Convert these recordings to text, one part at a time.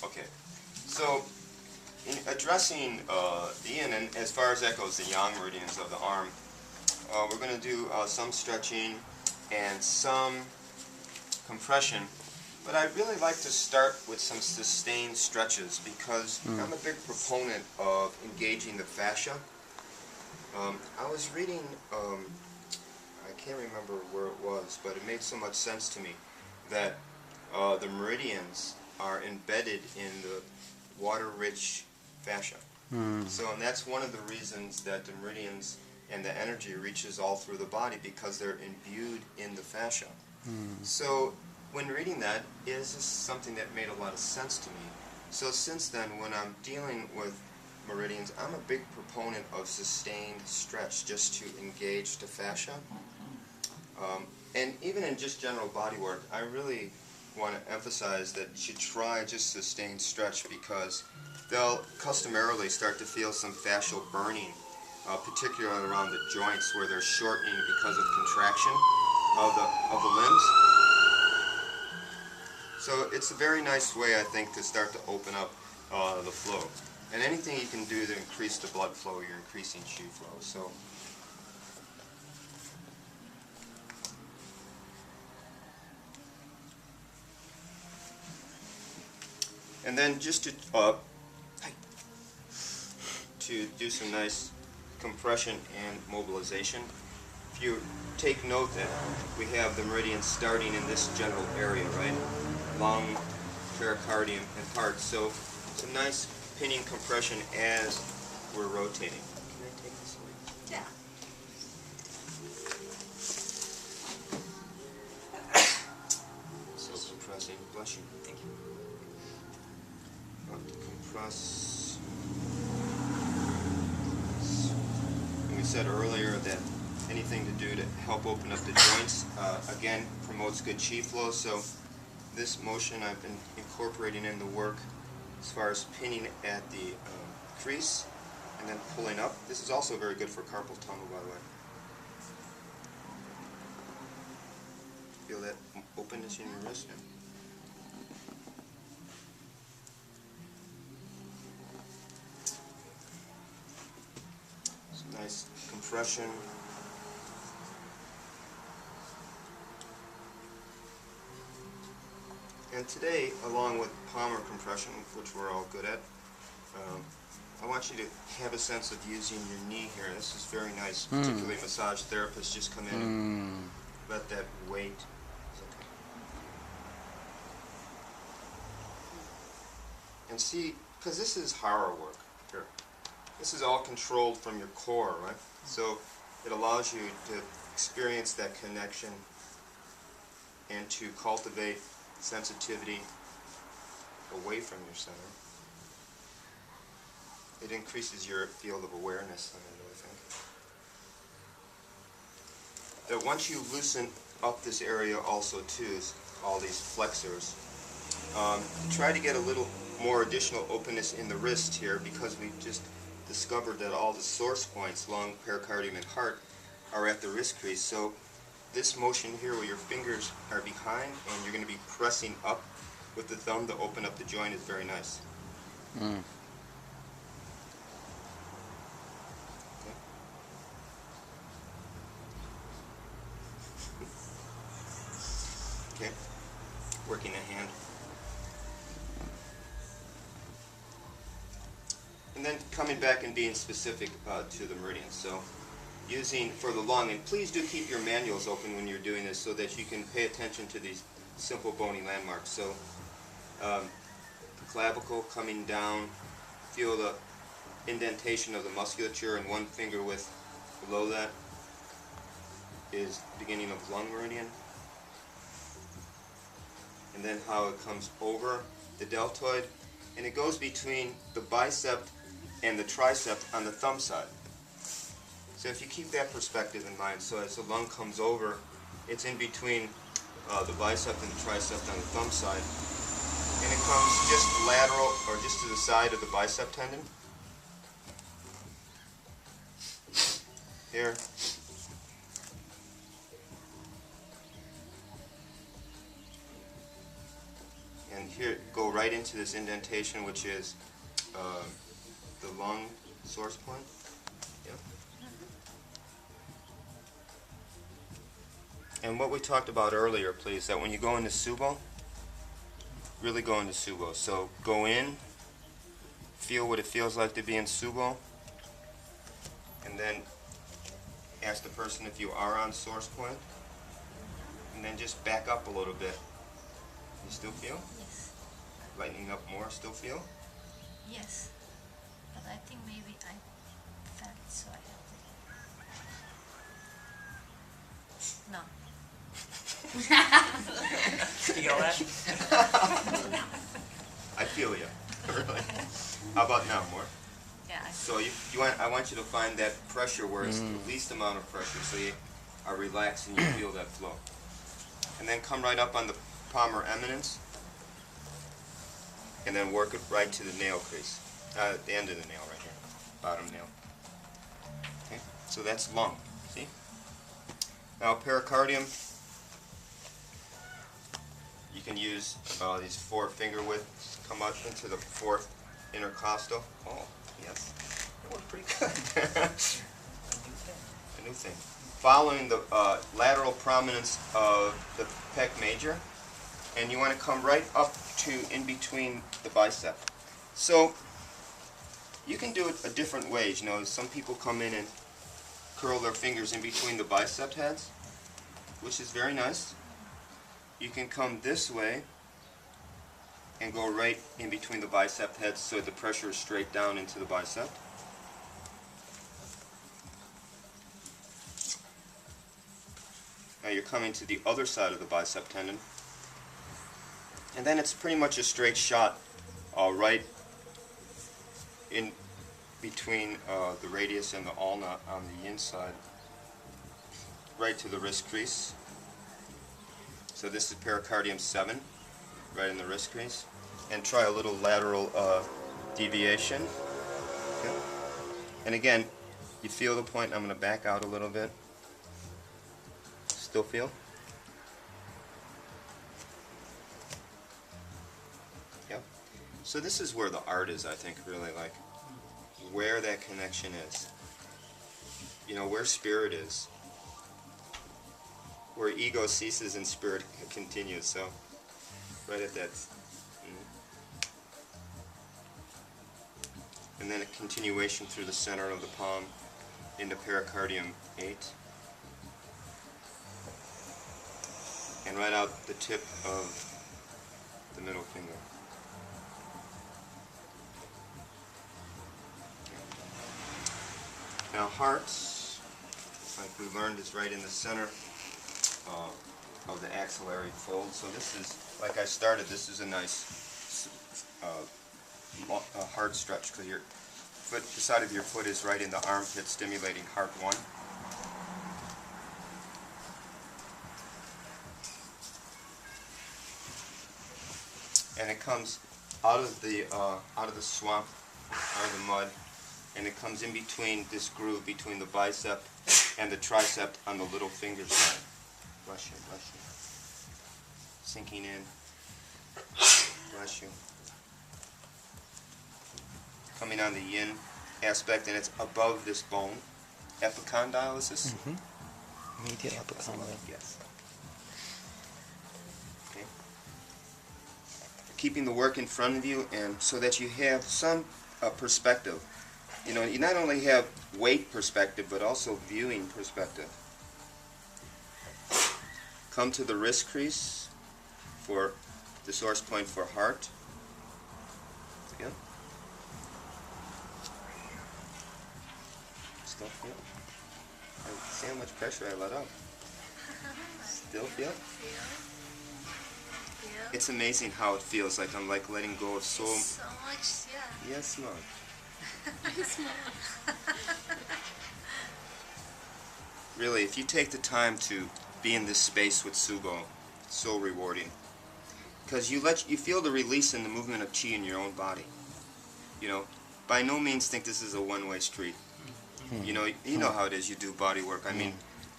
Okay, so in addressing the yin, and as far as that goes, the yang meridians of the arm, we're going to do some stretching and some compression, but I'd really like to start with some sustained stretches because I'm a big proponent of engaging the fascia. I was reading, I can't remember where it was, but it made so much sense to me that the meridians are embedded in the water-rich fascia. So, and that's one of the reasons that the meridians and the energy reaches all through the body, because they're imbued in the fascia. So, when reading that, it is just something that made a lot of sense to me. So since then, when I'm dealing with meridians, I'm a big proponent of sustained stretch just to engage the fascia. And even in just general body work, I really want to emphasize that you should try just sustained stretch, because they'll customarily start to feel some fascial burning, particularly around the joints where they're shortening because of contraction of the limbs. So it's a very nice way, I think, to start to open up the flow. And anything you can do to increase the blood flow, you're increasing chi flow. So, and then just to do some nice compression and mobilization. If you take note that we have the meridian starting in this general area, right? Lung, pericardium, and heart. So some nice pinning compression as we're rotating. Can I take this away? Yeah. So compressing. Bless you. Thank you. Compress. And we said earlier that anything to do to help open up the joints, again, promotes good chi flow. So this motion I've been incorporating in the work as far as pinning at the crease and then pulling up. This is also very good for carpal tunnel, by the way. Feel that openness in your wrist now? Some nice compression. And today, along with palmar compression, which we're all good at, I want you to have a sense of using your knee here. This is very nice, particularly massage therapists just come in and let that weight. Okay. And see, because this is horror work here. This is all controlled from your core, right? So it allows you to experience that connection and to cultivate sensitivity away from your center. It increases your field of awareness, I think. That once you loosen up this area also too, all these flexors, try to get a little more additional openness in the wrist here, because we just discovered that all the source points, lung, pericardium, and heart, are at the wrist crease. So this motion here where your fingers are behind and you're going to be pressing up with the thumb to open up the joint is very nice. Okay, working the hand. And then coming back and being specific to the meridians. So using for the lung, and please do keep your manuals open when you're doing this so that you can pay attention to these simple bony landmarks. So the clavicle coming down, feel the indentation of the musculature, and one finger width below that is beginning of lung meridian. And then how it comes over the deltoid, and it goes between the bicep and the tricep on the thumb side. So if you keep that perspective in mind, so as the lung comes over, it's in between the bicep and the tricep on the thumb side, and it comes just lateral or just to the side of the bicep tendon. Here. And here, go right into this indentation, which is the lung source point. Yep. And what we talked about earlier, please, that when you go into Subo, really go into Subo. So go in, feel what it feels like to be in Subo, and then ask the person if you are on source point, and then just back up a little bit. You still feel? Yes. Lightening up more, still feel? Yes. But I think maybe I felt so I have to. No. Feel that? I feel you. Really. How about now, more? Yeah. So I want you to find that pressure where it's the least amount of pressure, so you are relaxed and you feel that flow. And then come right up on the palmar eminence, and then work it right to the nail crease, the end of the nail right here, bottom nail. Okay, so that's lung. See? Now pericardium. You can use these 4 finger widths. Come up into the 4th intercostal. Oh, yes, that was pretty good. A new thing. Following the lateral prominence of the pec major, and you want to come right up to in between the bicep. So you can do it a different ways. You know, some people come in and curl their fingers in between the bicep heads, which is very nice. You can come this way and go right in between the bicep heads so the pressure is straight down into the bicep. Now you're coming to the other side of the bicep tendon. And then it's pretty much a straight shot right in between the radius and the ulna on the inside, right to the wrist crease. So this is pericardium 7, right in the wrist crease. And try a little lateral deviation. Okay. And again, you feel the point. I'm going to back out a little bit. Still feel? Yep. So this is where the art is, I think, really, like where that connection is. You know, where spirit is. Where ego ceases and spirit continues. So, right at that. And then a continuation through the center of the palm into pericardium 8. And right out the tip of the middle finger. Now heart, like we learned, is right in the center of the axillary fold. So this is, like I started, this is a nice heart stretch, because your foot, the side of your foot is right in the armpit, stimulating heart 1. And it comes out of the swamp, out of the mud, and it comes in between this groove between the bicep and the tricep on the little finger side. Bless you, bless you. Sinking in. Bless you. Coming on the yin aspect, and it's above this bone. Epicondyle, is this? Medial epicondyle. Yes. Okay. Keeping the work in front of you, and so that you have some perspective. You know, you not only have weight perspective, but also viewing perspective. Come to the wrist crease for the source point for heart. Again. Still feel? See how much pressure I let out. Still feel? It's amazing how it feels like I'm like letting go of so much, yeah. Yes, Mom. Really, if you take the time to be in this space with Subo, it's so rewarding. Because you feel the release and the movement of chi in your own body. You know, by no means think this is a one-way street. You know how it is. You do body work. I mean,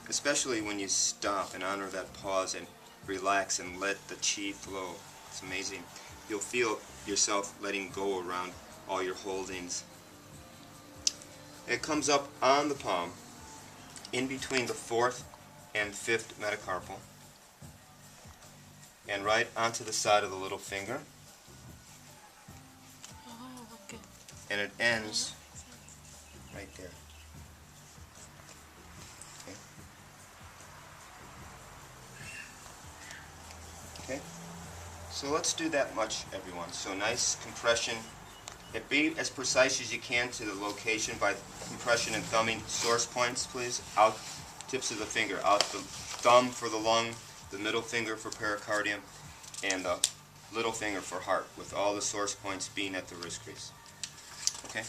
especially when you stop and honor that pause and relax and let the chi flow. It's amazing. you'll feel yourself letting go around all your holdings. It comes up on the palm, in between the 4th and 5th metacarpal, and right onto the side of the little finger, Oh, okay. and it ends right there. Okay? So let's do that much, everyone. So nice compression. Be as precise as you can to the location by compression and thumbing. Source points, please. Out tips of the finger. Out the thumb for the lung, the middle finger for pericardium, and the little finger for heart, with all the source points being at the wrist crease. Okay?